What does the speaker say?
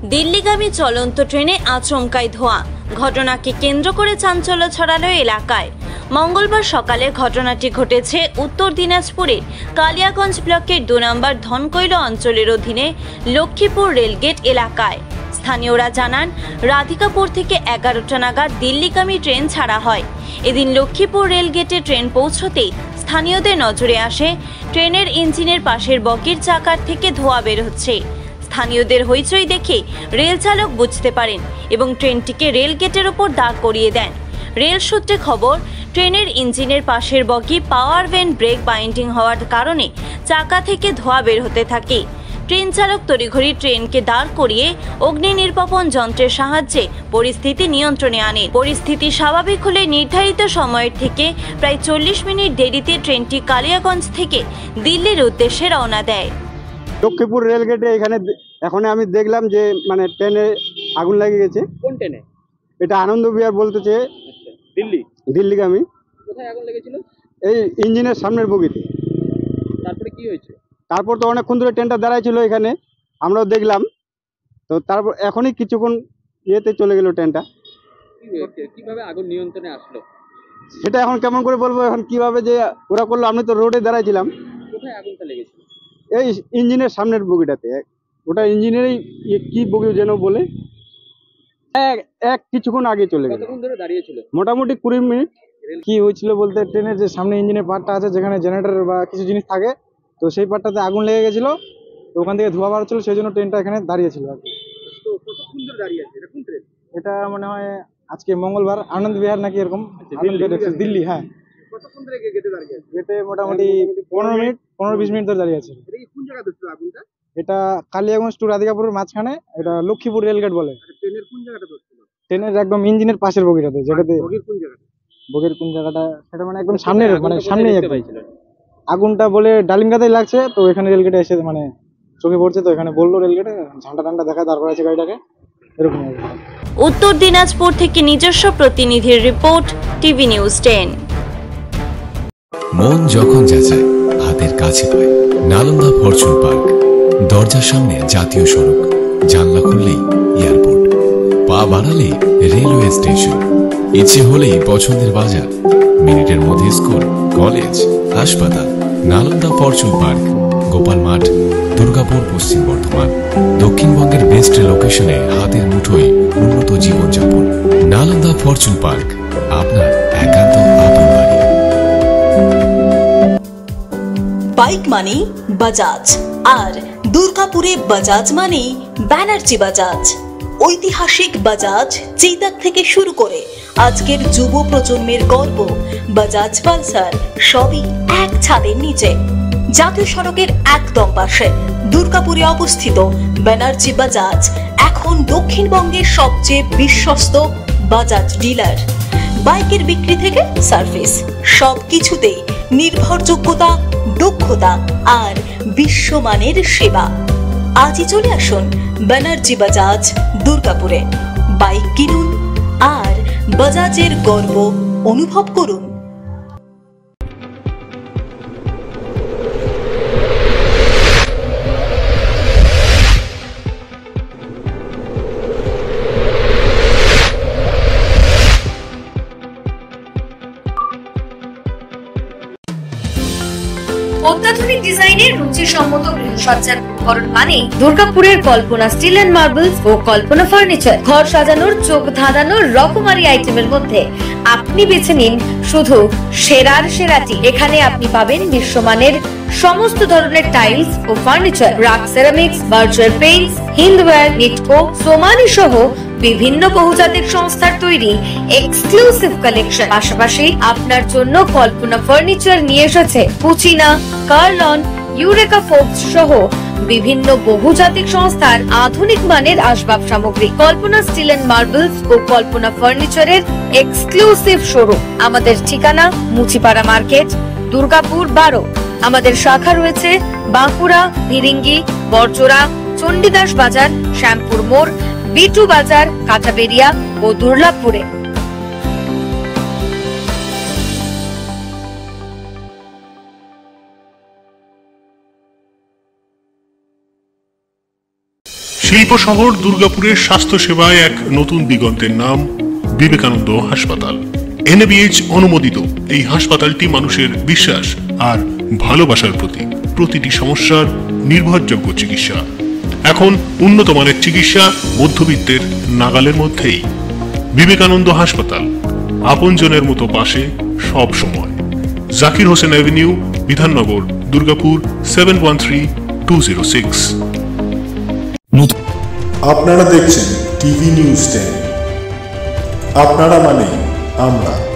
দিল্লিগামী চলন্ত ট্রেনে আচমকাই ধোঁয়া, ঘটনাকে কেন্দ্র করে চাঞ্চল্য ছড়ালো এলাকায়। মঙ্গলবার সকালে ঘটনাটি ঘটেছে উত্তর দিনাজপুরের কালিয়াগঞ্জ ব্লকের 2 নম্বর ধনকৈল অঞ্চলের অধীনে লক্ষ্মীপুর রেলগেট এলাকায়। স্থানীয়রা জানান, রাধিকাপুর থেকে 11টা নাগাদ দিল্লিগামী ট্রেন ছাড়া হয়। এদিন লক্ষ্মীপুর রেলগেটে ট্রেন পৌঁছতেই স্থানীয়দের নজরে আসে ট্রেনের ইঞ্জিনের পাশের বগির চাকার থেকে ধোঁয়া বের হচ্ছে। স্থানীয়দের হইচই দেখে রেল চালক বুঝতে পারেন এবং ট্রেনটিকে রেলগেটের ওপর দাঁড় করিয়ে দেন। রেল সূত্রে খবর, ট্রেনের ইঞ্জিনের পাশের বগি পাওয়ার ভেন ব্রেক বাইন্ডিং হওয়ার কারণে চাকা থেকে ধোঁয়া বের হতে থাকে। ট্রেন চালক তড়িঘড়ি ট্রেনকে দাঁড় করিয়ে অগ্নি নির্বাপন যন্ত্রের সাহায্যে পরিস্থিতি নিয়ন্ত্রণে আনে। পরিস্থিতি স্বাভাবিক হলে নির্ধারিত সময়ের থেকে প্রায় 40 মিনিট দেরিতে ট্রেনটি কালিয়াগঞ্জ থেকে দিল্লির উদ্দেশ্যে রওনা দেয়। লক্ষ্মীপুর রেলগেটে এখানে এখন আমি দেখলাম যে মানে ট্রেনে আগুন লেগে গেছে। কোন ট্রেনে? এটা আনন্দ বিহার বলতেছে। আচ্ছা, দিল্লিগামী। কোথায় আগুন লেগেছিল? এই ইঞ্জিনের সামনের বগিতে। তারপরে কি হয়েছে? তারপর তো অনেকক্ষণ ধরে ট্রেনটা দাঁড়ায় ছিল এখানে, আমরাও দেখলাম। তো তারপর এখনই কিছুক্ষণ ইয়েতে চলে গেল ট্রেনটা। কিভাবে আগুন নিয়ন্ত্রণে আসলো? সেটা এখন কেমন করে বলবো, এখন কিভাবে যে ওরা করলো, আমি তো রোডে দাঁড়াইছিলাম। কোথায় আগুনটা লেগেছিল? এই ইঞ্জিনের সামনের বগিটাতে। ওটা ইঞ্জিনেরই কি বগি যেন বলে, এক কিছুক্ষণ আগে চলে গেল। কতক্ষণ ধরে দাঁড়িয়ে ছিল? মোটামুটি 20 মিনিট। কি হয়েছিল বলতে, ট্রেনের যে সামনে ইঞ্জিনের পার্টটা আছে, যেখানে জেনারেটর বা কিছু জিনিস থাকে, তো সেই পার্টটাতে আগুন লেগে গেছিল। তো ওখান থেকে ধোঁয়া বার হচ্ছিল, সেই জন্য ট্রেনটা এখানে দাঁড়িয়েছিল আর কি। তো কতক্ষণ ধরে দাঁড়িয়ে আছে? এটা কোন ট্রেন? এটা মনে হয় আজকে মঙ্গলবার, আনন্দ বিহার নাকি এরকম। দিল্লি, হ্যাঁ। কতক্ষণ ধরে গেটে দাঁড়িয়ে আছে? গেটে মোটামুটি 15-20 মিনিট ধরে দাঁড়িয়ে আছে। এটা কি কোন জায়গাতে ছিল আগুনটা? এটা কালিয়াগঞ্জ টু রাধিকাপুরের মাঝখানে, এটা লক্ষ্মীপুর রেলগেট বলে। ট্রেনের কোন জায়গাটা ধরছিল? ট্রেনের একদম ইঞ্জিনের পাশের বগিটাতে, যেটাতে বগির কোন জায়গাটা? বগির কোন জায়গাটা সেটা মানে একদম সামনের, মানে সামনেই দেখতে একদম পাইছিল। আগুনটা বলে ডালিমগাতেই লাগছে। তো এখানে রেলগেটে এসে মানে চোখে পড়ছে, তো এখানে বললো রেলগেটে ঝান্ডা টান্ডা দেখা দাঁড় করা আছে গাড়িটাকে, এরকম। উত্তর দিনাজপুর থেকে নিজস্ব প্রতিনিধির রিপোর্ট, টিভি নিউজ 10। মন যখন যাচায় হাতের কাছে পায়, নালন্দা ফরচুন পার্ক। দরজার সামনে জাতীয় সড়ক, জানলা খুললেই এয়ারপোর্ট, পা বাড়ালেই রেলওয়ে স্টেশন, ইচ্ছে হলেই পছন্দের বাজার, মিনিটের মধ্যে স্কুল, কলেজ, হাসপাতাল। নালন্দা ফরচুন পার্ক, গোপাল মাঠ, দুর্গাপুর, পশ্চিম বর্ধমান। দক্ষিণবঙ্গের বেস্ট লোকেশনে হাতের মুঠোয় উন্নত জীবনযাপন। নালন্দা ফরচুন পার্ক, আপনার একান্ত আপন বাড়ি। বাইক মানে বাজাজ, আর দুর্গাপুরে বাজাজ মানে ব্যানার্জি বাজাজ। ঐতিহাসিক বাজাজ চেতক থেকে শুরু করে আজকের যুব প্রজন্মের গর্ব বাজাজ পালসার, সবই এক ছাদের নিচে। জাতীয় সড়কের একদম পাশে দুর্গাপুরে অবস্থিত ব্যানার্জি বাজাজ এখন দক্ষিণবঙ্গের সবচেয়ে বিশ্বস্ত বাজাজ ডিলার। বাইকের বিক্রি থেকে সার্ভিস, সবকিছুতেই নির্ভরযোগ্যতা, দক্ষতা আর বিশ্বমানের সেবা। আজই চলে আসুন ব্যানার্জি বাজাজ দুর্গাপুরে। বাইক কিনুন আর বাজাজের গর্ব অনুভব করুন। অত্যাধুনিক ডিজাইনের রুচিসম্মত গৃহসজ্জার উপকরণ মানে দুর্গাপুরের কল্পনা স্টিল এন্ড মার্বেলস ও কল্পনা ফার্নিচার। ঘর সাজানোর, চোখ ধাঁধানোর রকমারি আইটেমের মধ্যে আপনি বেছে নিন শুধু সেরার সেরাটি। এখানে আপনি পাবেন বিশ্বমানের সমস্ত ধরনের টাইলস ও furniture, RAK ceramics, Berger paints, Hindware, Nitco, Somany সহ বিভিন্ন বহুজাতিক সংস্থার তৈরি এক্সক্লুসিভ কালেকশন। পাশাপাশি আপনার জন্য কল্পনা ফার্নিচার নিয়ে এসেছে পুচিনা, কার্লন, ইউরেকা ফোর্বস সহ বিভিন্ন বহুজাতিক সংস্থার আধুনিক মানের আসবাব সামগ্রী। কল্পনা স্টিল এন্ড মার্বেলস ও কল্পনা ফার্নিচারের এক্সক্লুসিভ শোরুম। আমাদের ঠিকানা মুচিপাড়া মার্কেট, দুর্গাপুর 12। আমাদের শাখা রয়েছে বাঁকুড়া, ভিরিঙ্গি, বড়জোড়া, চণ্ডীদাস বাজার, শ্যামপুর মোড়, বিটু বাজার, কাঁচাবেরিয়া ও দুর্লাভপুরে। শিল্প শহর দুর্গাপুরের স্বাস্থ্য সেবায় এক নতুন দিগন্তের নাম বিবেকানন্দ হাসপাতাল। NABH অনুমোদিত এই হাসপাতালটি মানুষের বিশ্বাস আর ভালোবাসার প্রতীক। প্রতিটি সমস্যার নির্ভরযোগ্য চিকিৎসা। এখন উন্নত মানের চিকিৎসা মধ্যবিত্তের নাগালের মধ্যেই। বিবেকানন্দ হাসপাতাল, আপনজনের মতো পাশে সব সময়। জাকির হোসেন অ্যাভিনিউ, বিধাননগর, দুর্গাপুর 713206। আপনারা দেখছেন টিভি নিউজ 10। আপনারা মানে আমরা।